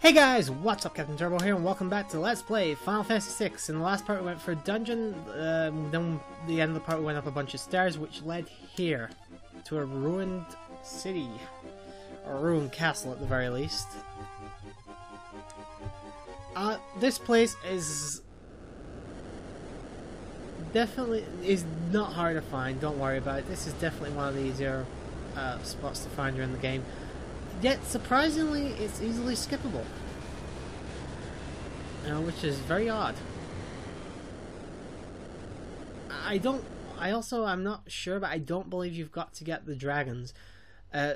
Hey guys, what's up? CaptainTurbo here, and welcome back to Let's Play Final Fantasy VI. In the last part we went for a dungeon, then the end of the part we went up a bunch of stairs, which led here, to a ruined city, or a ruined castle at the very least. This place is definitely not hard to find, don't worry about it. This is definitely one of the easier spots to find during the game. Yet, surprisingly, it's easily skippable. Which is very odd. I'm not sure, but I don't believe you've got to get the dragons.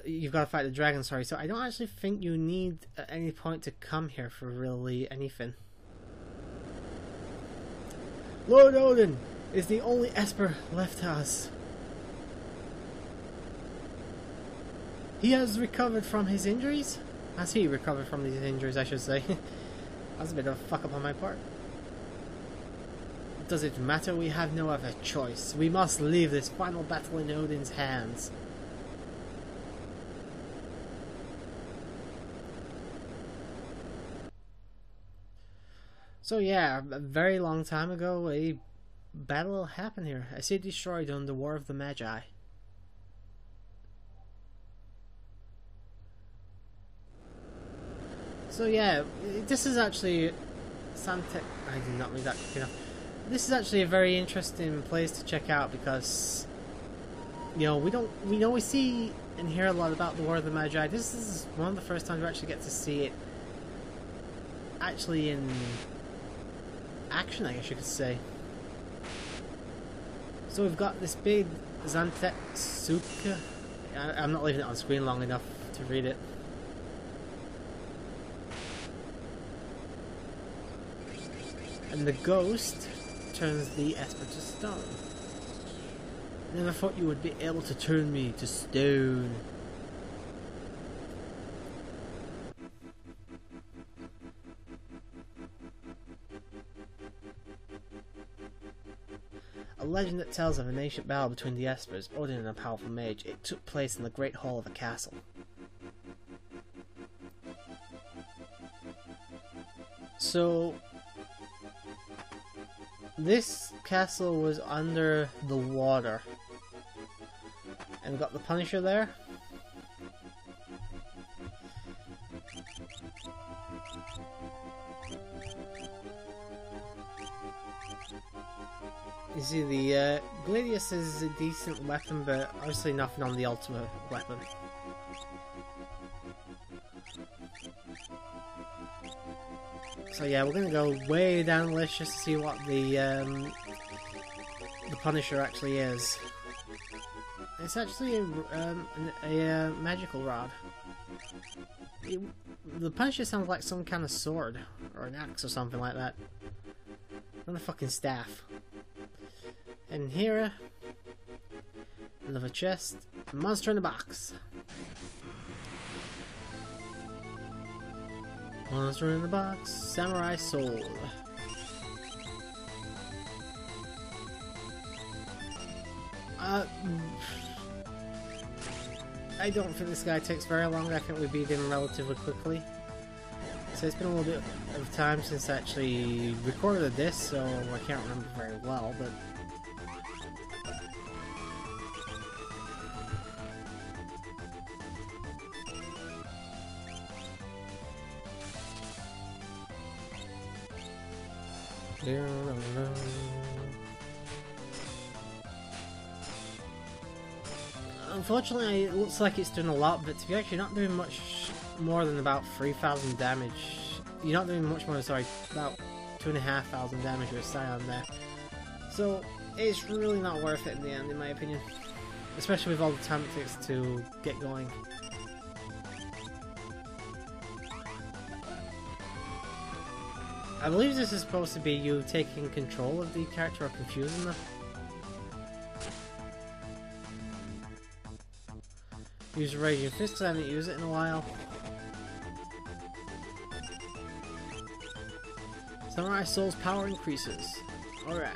You've got to fight the dragons, sorry. So I don't actually think you need at any point to come here for really anything. Lord Odin is the only Esper left to us. He has recovered from his injuries? Has he recovered from these injuries, I should say. That's a bit of a fuck up on my part. Does it matter? We have no other choice. We must leave this final battle in Odin's hands. So yeah, a very long time ago, a battle happened here. A city destroyed on the War of the Magi. So yeah, this is actually I did not read that quick enough. This is actually a very interesting place to check out because we see and hear a lot about the War of the Magi. This is one of the first times we actually get to see it actually in action, I guess you could say. So we've got this big Zantetsuka. I'm not leaving it on screen long enough to read it. And the ghost turns the Esper to stone. Never thought you would be able to turn me to stone. A legend that tells of an ancient battle between the Espers, Odin and a powerful mage. It took place in the great hall of a castle. So this castle was under the water, and we got the Punisher there. You see, the Gladius is a decent weapon, but obviously nothing on the ultimate weapon. So yeah, we're gonna go way down the list just to see what the Punisher actually is. It's actually a magical rod. The Punisher sounds like some kind of sword or an axe or something like that. Not a fucking staff. And here, another chest, a monster in a box. Monster in the box, samurai sword. I don't think this guy takes very long. I think we beat him relatively quickly. So it's been a little bit of time since I actually recorded this, so I can't remember very well, but unfortunately, it looks like it's doing a lot, but you're actually not doing much more than about 3,000 damage. You're not doing much more, sorry, about 2,500 damage with Scion there. So, it's really not worth it in the end, in my opinion. Especially with all the time it takes to get going. I believe this is supposed to be you taking control of the character or confusing them. Use Raging Fist because I haven't used it in a while. Samurai Soul's power increases. Alright.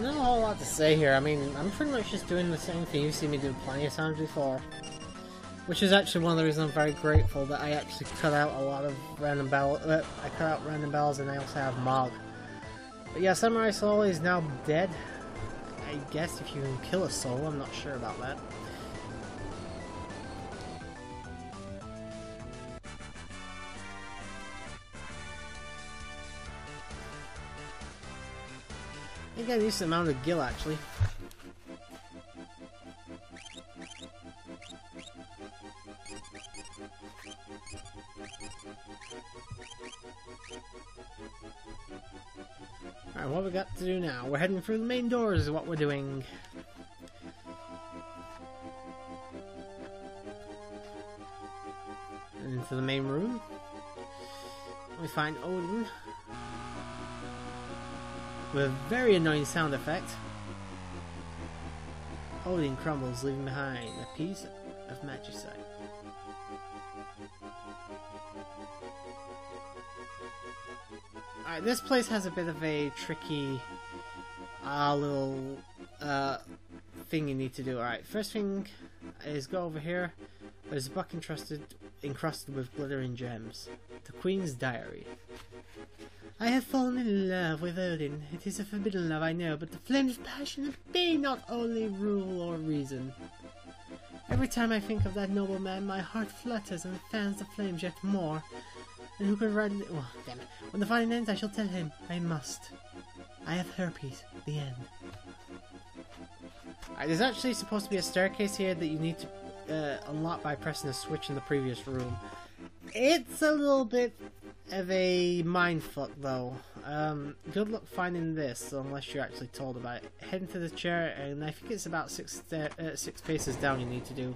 Not a whole lot to say here. I mean, I'm pretty much just doing the same thing you've seen me do plenty of times before. Which is actually one of the reasons I'm very grateful that I actually cut out a lot of random battles. I cut out random battles, and I also have Mog. But yeah, Samurai Soul is now dead. I guess if you can kill a soul, I'm not sure about that. I think I need some amount of gil actually. Alright, what we got to do now? We're heading through the main doors is what we're doing. And into the main room. We find Odin. With a very annoying sound effect. Odin crumbles, leaving behind a piece of magicite. Alright, this place has a bit of a tricky little thing you need to do. Alright, first thing is go over here. There's a book encrusted with glittering gems. The Queen's Diary. I have fallen in love with Odin. It is a forbidden love, I know, but the flames of passion of being not only rule or reason. Every time I think of that noble man, my heart flutters and fans the flames yet more. And who could write it? Oh, damn it. When the fighting ends, I shall tell him. I must. I have herpes. The end. There's actually supposed to be a staircase here that you need to unlock by pressing a switch in the previous room. It's a little bit of a mindfuck though. Good luck finding this unless you're actually told about it. Head into the chair, and I think it's about six paces down you need to do.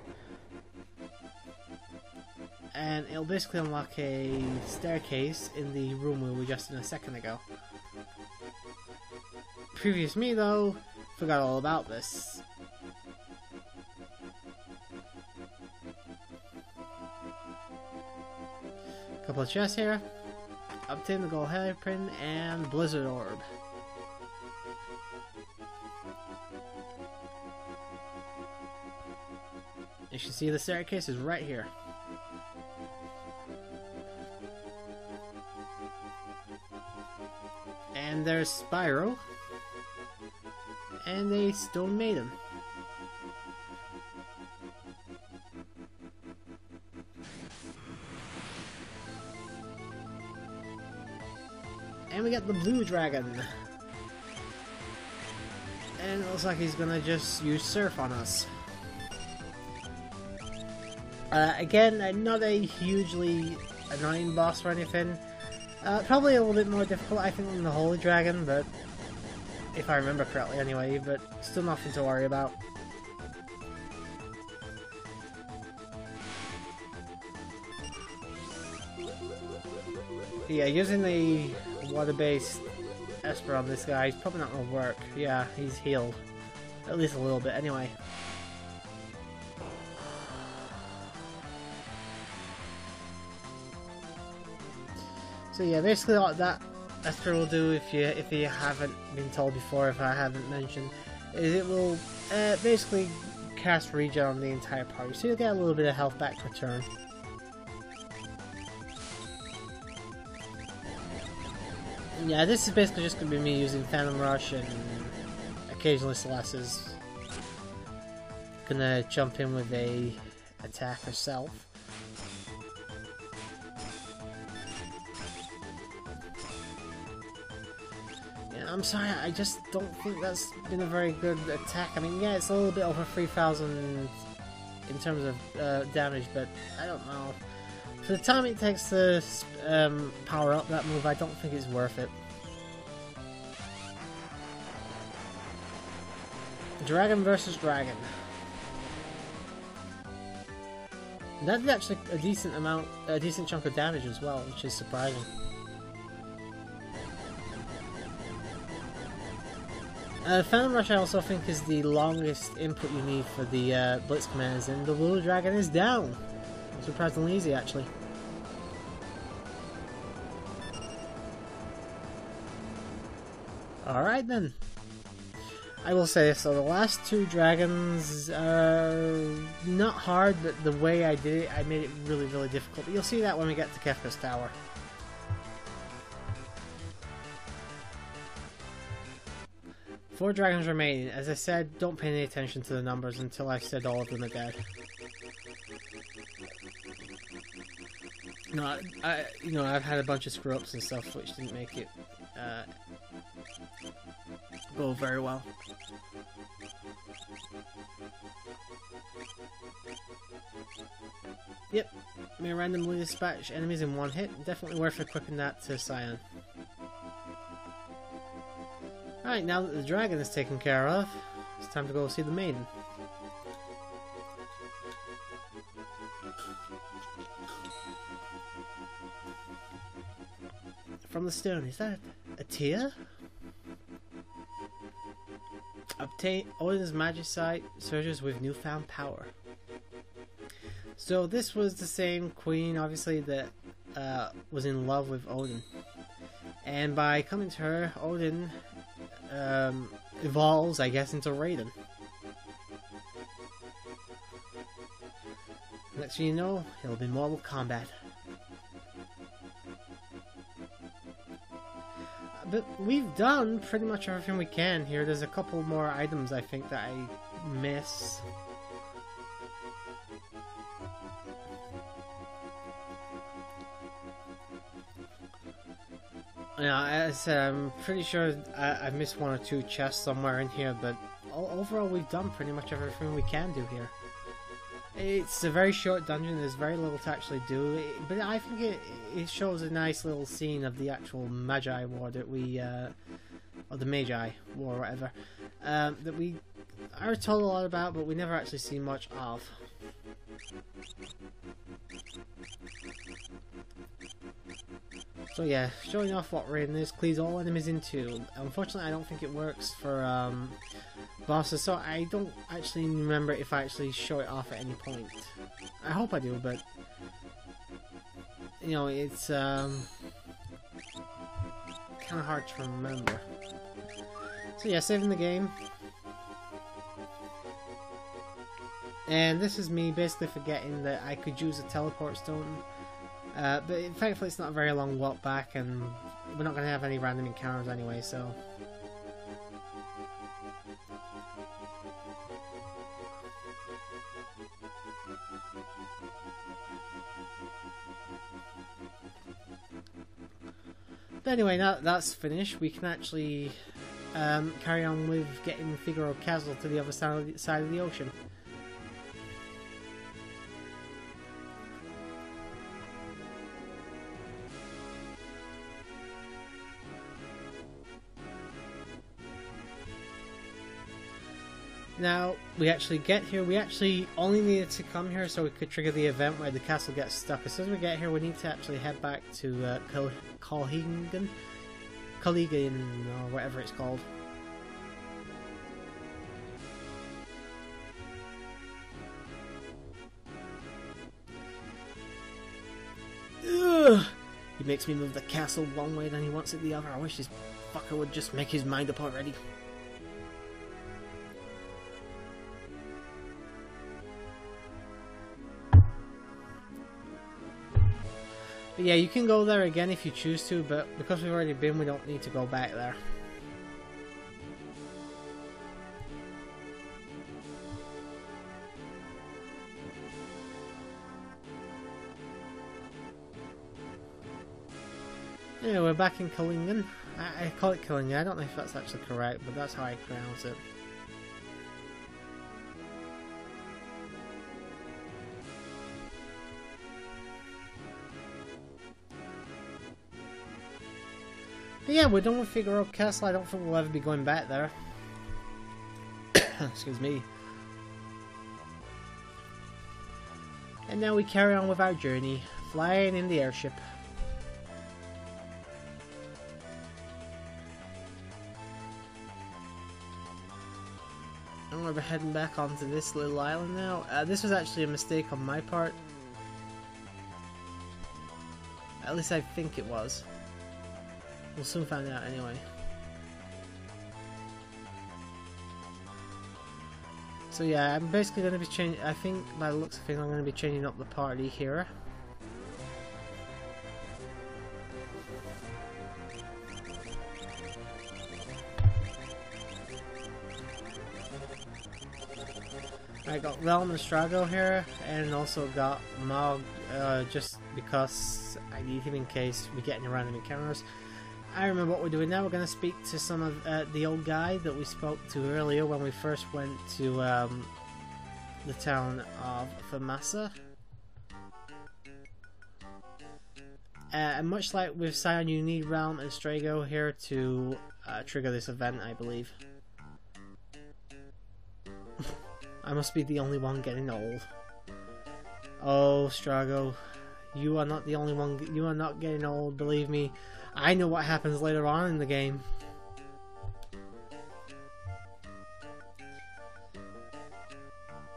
And it'll basically unlock a staircase in the room we were just in a second ago. Previous me though, forgot all about this. Couple of chests here. Obtain the gold hairpin and blizzard orb. You should see the staircase is right here. And there's Spyro and a stone maiden. And we got the blue dragon. And it looks like he's gonna just use surf on us. Again, not a hugely annoying boss or anything. Probably a little bit more difficult, I think, than the Holy Dragon, but if I remember correctly anyway, but still nothing to worry about. Yeah, using the water-based Esper on this guy is probably not going to work. Yeah, he's healed. At least a little bit, anyway. So yeah, basically what that Esper will do, if you haven't been told before, if I haven't mentioned, is it will basically cast regen on the entire party, so you'll get a little bit of health back per turn. Yeah, this is basically just going to be me using Phantom Rush and occasionally Celeste's gonna jump in with a attack herself. Yeah, I'm sorry, I just don't think that's been a very good attack. I mean, yeah, it's a little bit over 3,000 in terms of damage, but I don't know. For the time it takes to power up that move, I don't think it's worth it. Dragon versus Dragon. That did actually a decent chunk of damage as well, which is surprising. Phantom Rush I also think is the longest input you need for the Blitz commands, and the Blue Dragon is down. Surprisingly easy, actually. Alright then. I will say so. The last two dragons are not hard, but the way I did it, I made it really, really difficult. But you'll see that when we get to Kefka's Tower. Four dragons remaining. As I said, don't pay any attention to the numbers until I've said all of them are dead. No, I've had a bunch of screw-ups and stuff, which didn't make it go very well. Yep, may randomly dispatch enemies in one hit. Definitely worth equipping that to Scion. Alright, now that the dragon is taken care of, it's time to go see the maiden. From the stone, is that a tear? Obtain Odin's Magicite surges with newfound power. So this was the same queen, obviously, that was in love with Odin. And by coming to her, Odin evolves, I guess, into Raiden. Next thing you know, it'll be Mortal Kombat. But we've done pretty much everything we can here. There's a couple more items I think that I miss. Yeah, as I said, I'm pretty sure I missed one or two chests somewhere in here, but overall we've done pretty much everything we can do here. It's a very short dungeon, there's very little to actually do, but I think it shows a nice little scene of the actual Magi War that we, or the Magi War or whatever, that we are told a lot about, but we never actually see much of. So yeah, showing off what Raiden is, clears all enemies in two. Unfortunately, I don't think it works for bosses, so I don't actually remember if I actually show it off at any point. I hope I do, but you know, it's kind of hard to remember. So yeah, saving the game. And this is me basically forgetting that I could use a teleport stone. But thankfully it's not a very long walk back, and we're not going to have any random encounters anyway, so... But anyway, now that that's finished, we can actually carry on with getting Figaro Castle to the other side of the ocean. Now, we actually get here, we actually only needed to come here so we could trigger the event where the castle gets stuck. As soon as we get here, we need to actually head back to Colligan, or whatever it's called. Ugh! He makes me move the castle one way, then he wants it the other. I wish this fucker would just make his mind up already. But yeah, you can go there again if you choose to, but because we've already been, we don't need to go back there. Anyway, we're back in Killingen. I call it Killingen, I don't know if that's actually correct, but that's how I pronounce it. But yeah, we're done with Figaro Castle. I don't think we'll ever be going back there. Excuse me. And now we carry on with our journey, flying in the airship. And we're heading back onto this little island now. This was actually a mistake on my part. At least I think it was. We'll soon find out anyway. So yeah, I'm basically going to be changing. I think by the looks of things, I'm going to be changing up the party here. I got Realm and Strago here, and also got Mog, just because I need him in case we get any random encounters. I remember what we're doing now. We're going to speak to some of the old guy that we spoke to earlier when we first went to the town of Famasa. And much like with Scion, you need Realm and Strago here to trigger this event, I believe. I must be the only one getting old. Oh, Strago, you are not the only one. You are not getting old, believe me. I know what happens later on in the game.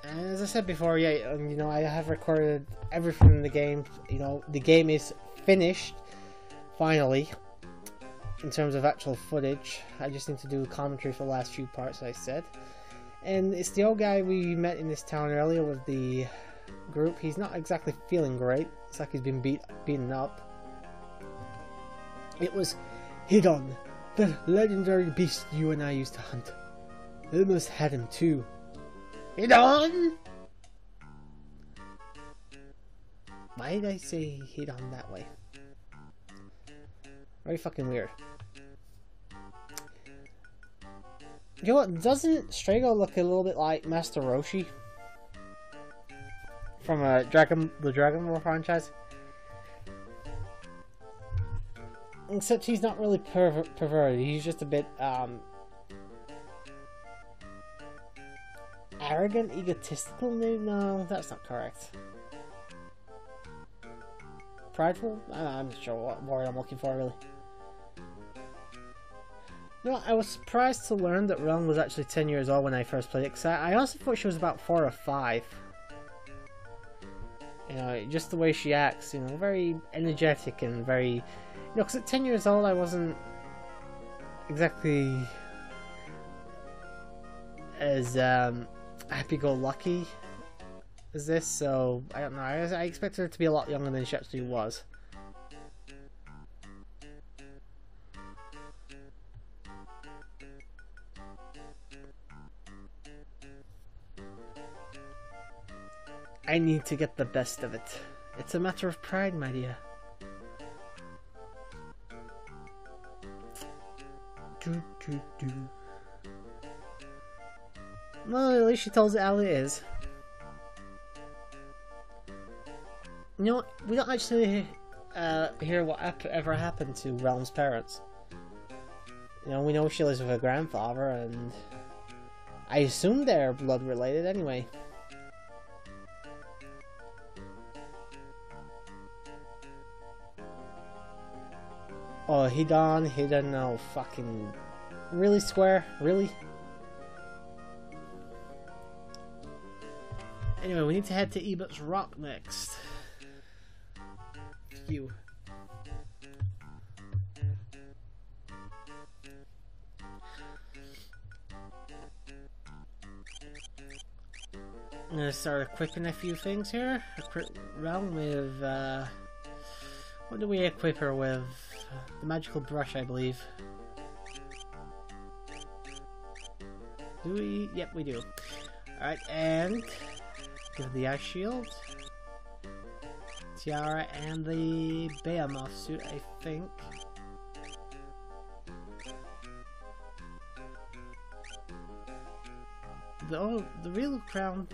And as I said before, yeah, you know, I have recorded everything in the game. You know, the game is finished, finally, in terms of actual footage. I just need to do commentary for the last few parts, I said. And it's the old guy we met in this town earlier with the group. He's not exactly feeling great. It's like he's been beaten up. It was Hidon, the legendary beast you and I used to hunt. I almost had him too. Hidon! Why did I say Hidon that way? Very fucking weird. You know what, doesn't Strago look a little bit like Master Roshi? From the Dragon Ball franchise? Except he's not really perverted, he's just a bit, arrogant, egotistical? No, that's not correct. Prideful? I'm not sure what word I'm looking for, really. No, I was surprised to learn that Realm was actually 10 years old when I first played it, because I also thought she was about 4 or 5. You know, just the way she acts, you know, very energetic and very... You know, because at 10 years old I wasn't exactly as happy-go-lucky as this, so I don't know, I expected her to be a lot younger than she actually was. I need to get the best of it. It's a matter of pride, my dear. Well, at least she tells it how it is. You know, we don't actually hear what ever happened to Realm's parents. You know, we know she lives with her grandfather, and I assume they're blood related anyway. Oh, Hidon, no, fucking... Really, Square? Really? Anyway, we need to head to Ebert's Rock next. Phew. I'm gonna start equipping a few things here. Equip Realm with, what do we equip her with? The magical brush, I believe. Do we? Yep, we do. Alright, and give the ice shield, tiara, and the Behemoth suit, I think. The real crown,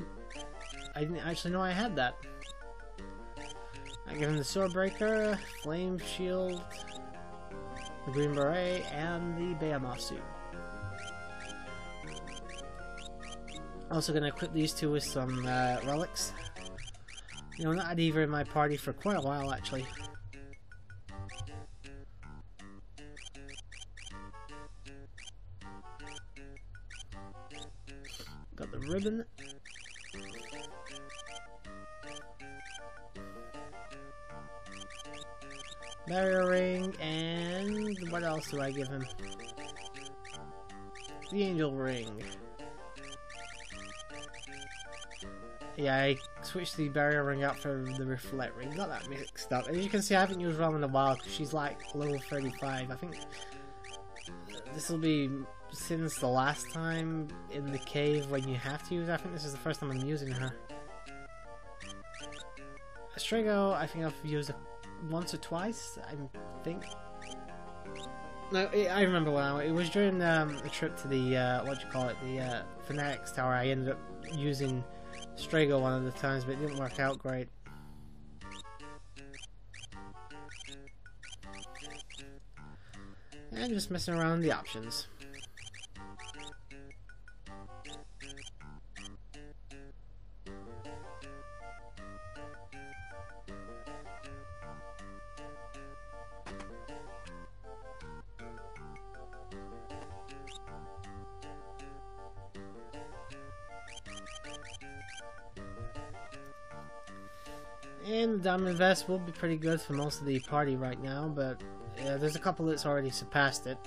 I didn't actually know I had that. I give him the Swordbreaker, Flame Shield, the Green Beret, and the Behemoth suit. Also gonna equip these two with some relics. You know, not had either in my party for quite a while actually. Got the ribbon. Barrier ring, and what else do I give him? The angel ring. Yeah, I switched the barrier ring out for the reflect ring. Got that mixed up. As you can see, I haven't used Realm in a while because she's like level 35. I think this will be since the last time in the cave when you have to use her. I think this is the first time I'm using her. Strago, I think I've used it once or twice, I think. No, I remember when it was during a trip to the, the Fanatics Tower. I ended up using Strago one of the times, but it didn't work out great. And just messing around with the options. And the diamond vest will be pretty good for most of the party right now, but yeah, there's a couple that's already surpassed it.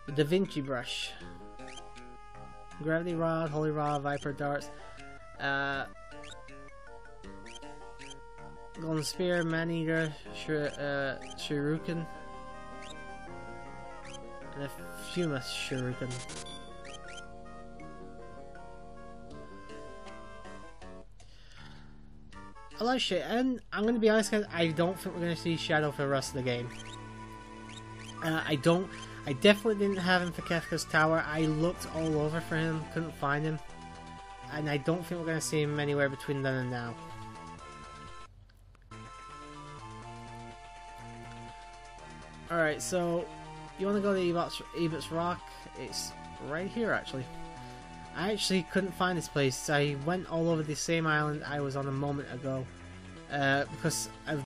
The Da Vinci brush, gravity rod, holy rod, viper darts, golden spear, man eater, shuriken, and a Fuma shuriken. A lot of shit, and I'm gonna be honest, guys, I don't think we're gonna see Shadow for the rest of the game. I definitely didn't have him for Kefka's Tower. I looked all over for him, couldn't find him, and I don't think we're gonna see him anywhere between then and now. Alright, so you want to go to Ebot's Rock? It's right here, actually. I actually couldn't find this place. I went all over the same island I was on a moment ago because I've